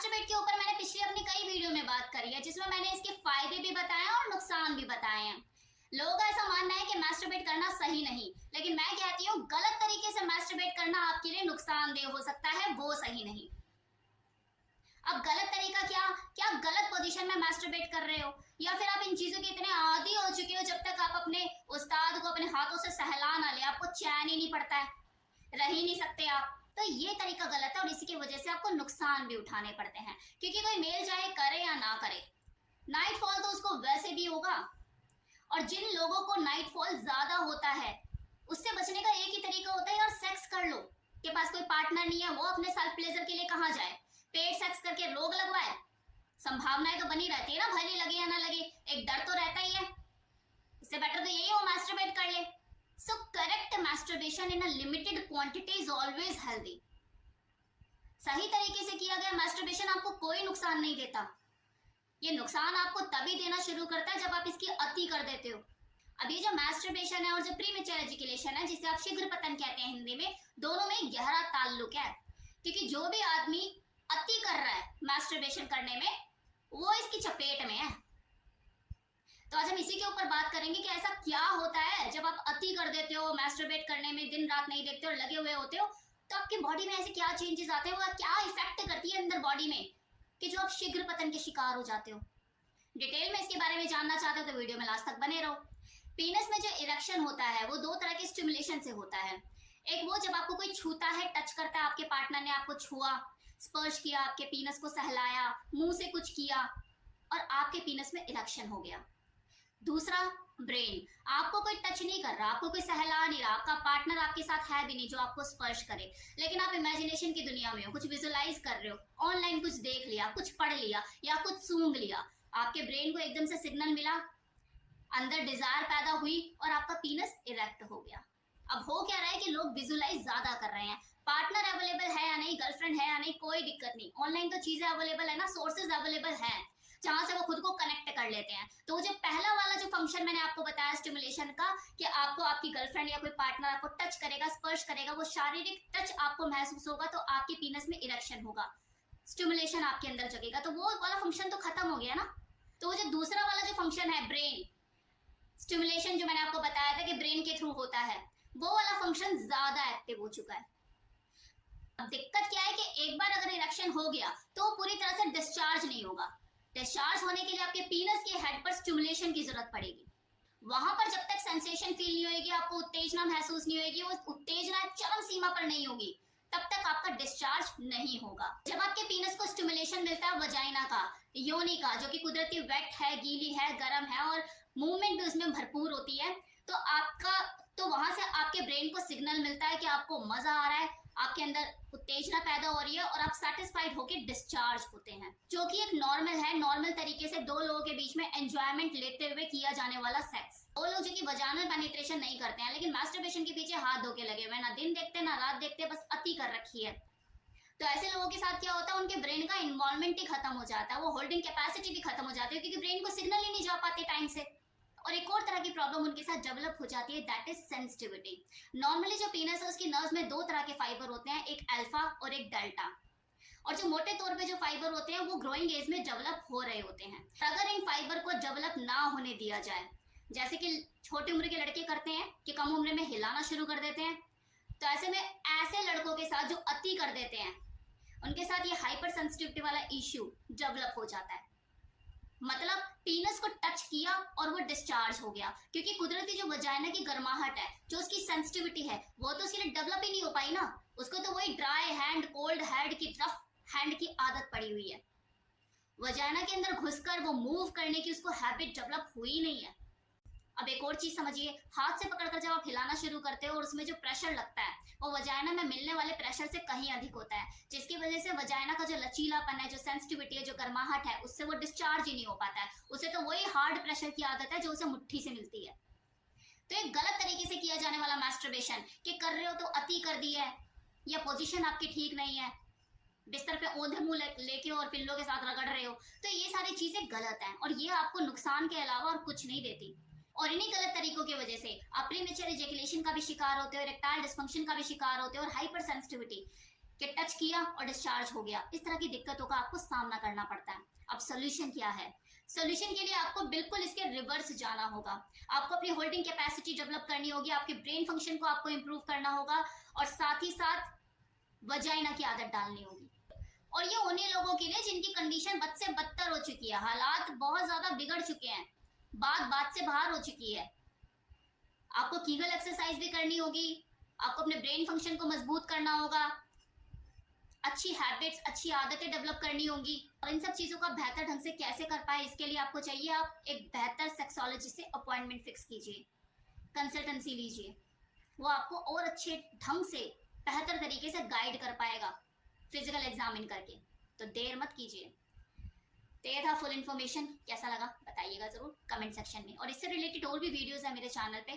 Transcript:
Masturbate के ऊपर मैंने पिछले अपनी कई वीडियो में बात करी है, जिसमें मैंने इसके फायदे भी बताए हैं और नुकसान भी बताए हैं। लोगों का ऐसा मानना है कि मास्टरबेट करना सही नहीं, लेकिन मैं कहती हूँ गलत तरीके से मास्टरबेट करना आपके लिए नुकसानदेह हो सकता है, वो सही नहीं। अब गलत तरीका क्या क्या आप गलत पोजीशन में मास्टरबेट कर रहे हो, या फिर आप इन चीजों के इतने आदी हो चुके हो जब तक आप अपने उस्ताद को अपने हाथों से सहला ना ले, आपको चैन ही नहीं पड़ता है, रह ही नहीं सकते आप। तो ये तरीका गलत है और इसी की वजह से आपको नुकसान भी उठाने पड़ते हैं, क्योंकि कोई मेल चाहे करे या ना करे, नाइट फॉल तो उसको वैसे भी होगा। और जिन लोगों को नाइट फॉल ज्यादा होता है, उससे बचने का एक ही तरीका होता है, यार सेक्स कर लो। के पास कोई पार्टनर नहीं है, वो अपने सेल्फ प्लेजर के लिए कहाँ जाए, पेट सेक्स करके रोग लगवाए। संभावनाएं तो बनी रहती है ना, भले लगे या ना लगे, एक डर तो रहता ही है। इससे बेटर तो यही हो मास्टरबेट कर ले। So correct masturbation in a limited quantity is always healthy. सही तरीके से किया गया masturbation आपको कोई नुकसान नहीं देता। ये नुकसान आपको तभी देना शुरू करता है जब आप इसकी अति कर देते हो। अब ये जो masturbation है और जो प्रीमेच्योर एजुकेशन है, जिसे आप शीघ्र पतन कहते हैं हिंदी में, दोनों में गहरा ताल्लुक है। क्योंकि जो भी आदमी अति कर रहा है masturbation करने में, वो इसकी चपेट में है। तो आज हम इसी के ऊपर बात करेंगे कि ऐसा क्या होता है जब आप अति कर देते हो, मास्टरबेट करने में दिन रात नहीं देखते और लगे हुए होते हो, तो आपकी बॉडी में ऐसे क्या चेंजेस आते हैं, वो क्या इफेक्ट करती है अंदर बॉडी में कि जो आप शीघ्र पतन के शिकार हो जाते हो। डिटेल में इसके बारे में जानना चाहते हो तो वीडियो में लास्ट तक बने रहो। पीनस में जो इरेक्शन होता है वो दो तरह के स्टिमुलेशन से होता है। एक वो जब आपको कोई छूता है, टच करता है, आपके पार्टनर ने आपको छुआ, स्पर्श किया, आपके पीनस को सहलाया, मुंह से कुछ किया और आपके पीनस में इरेक्शन हो गया। दूसरा ब्रेन, आपको कोई टच नहीं कर रहा, आपको कोई सहला नहीं रहा, आपका पार्टनर आपके साथ है भी नहीं जो आपको स्पर्श करे, लेकिन आप इमेजिनेशन की दुनिया में हो, कुछ विजुअलाइज कर रहे हो, ऑनलाइन कुछ देख लिया, कुछ पढ़ लिया या कुछ सूंघ लिया, आपके ब्रेन को एकदम से सिग्नल मिला, अंदर डिजायर पैदा हुई और आपका पीनस इरेक्ट हो गया। अब हो क्या रहा है कि लोग विजुअलाइज ज्यादा कर रहे हैं, पार्टनर अवेलेबल है या नहीं, गर्लफ्रेंड है या नहीं, कोई दिक्कत नहीं, ऑनलाइन तो चीजें अवेलेबल है ना, सोर्सेज अवेलेबल है जहां से वो खुद को कनेक्ट कर लेते हैं। तो जो पहला वाला जो फंक्शन मैंने आपको बताया स्टिमुलेशन का, कि आपको आपकी गर्लफ्रेंड या कोई पार्टनर आपको टच करेगा, स्पर्श करेगा, वो शारीरिक टच आपको महसूस होगा तो आपके पीनस में इरेक्शन होगा, स्टिमुलेशन आपके अंदर जगेगा, तो वो वाला फंक्शन तो खत्म हो गया ना। तो वो जो दूसरा वाला जो फंक्शन है ब्रेन स्टिमुलेशन, जो मैंने आपको बताया था कि ब्रेन के थ्रू होता है, वो वाला फंक्शन ज्यादा एक्टिव हो चुका है। अब दिक्कत क्या है कि एक बार अगर इरेक्शन हो गया तो पूरी तरह से डिस्चार्ज नहीं होगा। डिस्चार्ज होने के लिए आपके पीनस के हेड पर स्टिमुलेशन की जरूरत पड़ेगी। वहां पर जब तक सेंसेशन फील नहीं होगी, आपको उत्तेजना महसूस नहीं होगी, वो उत्तेजना चरम सीमा पर नहीं होगी, तब तक आपका डिस्चार्ज नहीं होगा। जब आपके पीनस को स्टिमुलेशन मिलता है वजाइना का, योनि का, जो कि कुदरती वेट है, गीली है, गर्म है और मूवमेंट भी उसमें भरपूर होती है, तो वहां से आपके ब्रेन को सिग्नल मिलता है कि आपको मजा आ रहा है, आपके अंदर उत्तेजना पैदा हो रही है और आप सेटिस्फाइड होकर डिस्चार्ज होते हैं, जो कि एक नॉर्मल है। नॉर्मल तरीके से दो लोगों के बीच में एंजॉयमेंट लेते हुए किया जाने वाला सेक्स। वो लोग जो कि वजाइनल पेनिट्रेशन नहीं करते हैं, लेकिन मास्टरबेशन के पीछे हाथ धो के लगे हुए, ना दिन देखते ना रात देखते, बस अति कर रखी है। तो ऐसे लोगों के साथ क्या होता है, उनके ब्रेन का इन्वॉल्वमेंट ही खत्म हो जाता है, वो होल्डिंग कैपेसिटी भी खत्म हो जाती है, क्योंकि ब्रेन को सिग्नल ही नहीं जा पाते टाइम से। और एक और तरह की प्रॉब्लम उनके साथ डेवलप हो जाती है, दैट इज सेंसिटिविटी। नॉर्मली जो पीनस है उसकी नर्व्स में दो तरह के फाइबर होते हैं, एक अल्फा और एक डेल्टा। और जो मोटे तौर पे जो फाइबर होते हैं वो ग्रोइंग एज में डेवलप हो रहे होते हैं। अगर इन फाइबर को डेवलप ना होने दिया जाए, जैसे कि छोटी उम्र के लड़के करते हैं कि कम उम्र में हिलाना शुरू कर देते हैं, तो ऐसे में ऐसे लड़कों के साथ जो अति कर देते हैं, उनके साथ ये हाइपर सेंसिटिविटी वाला इश्यू डेवलप हो जाता है। मतलब पीनस को टच किया और वो डिस्चार्ज हो गया, क्योंकि कुदरती जो वजाइना की गर्माहट है, जो उसकी सेंसिटिविटी है, वो तो उसके लिए डेवलप ही नहीं हो पाई ना। उसको तो वही ड्राई हैंड, कोल्ड हैंड की, रफ हैंड की आदत पड़ी हुई है। वजाइना के अंदर घुसकर वो मूव करने की उसको हैबिट डेवलप हुई नहीं है। अब एक और चीज समझिए, हाथ से पकड़कर जब आप हिलाना शुरू करते हो और उसमें जो प्रेशर लगता है वो वजाइना में मिलने वाले प्रेशर से कहीं अधिक होता है, जिसकी वजह से वजाइना का जो लचीलापन है, जो सेंसिटिविटी है, जो गर्माहट है, उससे वो डिस्चार्ज ही नहीं हो पाता है। उसे तो वही हार्ड प्रेशर की आदत है जो उसे मुट्ठी से मिलती है। तो एक गलत तरीके से किया जाने वाला मास्टरबेशन, कि कर रहे हो तो अति कर दी है, या पोजिशन आपकी ठीक नहीं है, बिस्तर पे औंधे मुंह लेके और पिल्लों के साथ रगड़ रहे हो, तो ये सारी चीजें गलत हैं और ये आपको नुकसान के अलावा और कुछ नहीं देती। और इन्हीं गलत तरीकों की वजह से आप प्रीमेच्योर इजैकुलेशन का भी शिकार होते हो, इरेक्टाइल डिस्फंक्शन का भी शिकार होते हो और हाइपर सेंसिटिविटी, कि टच किया और डिस्चार्ज हो गया। इस तरह की दिक्कतों का आपको सामना करना पड़ता है। अब सोल्यूशन क्या है? सोल्यूशन के लिए आपको बिल्कुल इसके रिवर्स जाना होगा। आपको अपनी होल्डिंग कैपेसिटी डेवलप करनी होगी, आपके ब्रेन फंक्शन को आपको इंप्रूव करना होगा, और साथ ही साथ वजाइना की आदत डालनी होगी। और ये उन्हीं लोगों के लिए जिनकी कंडीशन बद से बदतर हो चुकी है, हालात बहुत ज्यादा बिगड़ चुके हैं, बात बात से बाहर हो चुकी है। आपको कीगल एक्सरसाइज भी करनी होगी, आपको अपने ब्रेन फंक्शन को मजबूत करना होगा, अच्छी हैबिट्स, अच्छी आदतें डेवलप करनी होंगी। और इन सब चीजों का बेहतर ढंग से कैसे कर पाए, इसके लिए आपको चाहिए आप एक बेहतर सेक्सोलॉजिस्ट से अपॉइंटमेंट फिक्स कीजिए, कंसल्टेंसी लीजिए। वो आपको और अच्छे ढंग से बेहतर तरीके से गाइड कर पाएगा फिजिकल एग्जामिन करके। तो देर मत कीजिए। तो ये था फुल इन्फॉर्मेशन। कैसा लगा बताइएगा जरूर कमेंट सेक्शन में, और इससे रिलेटेड और भी वीडियोस है मेरे चैनल पे,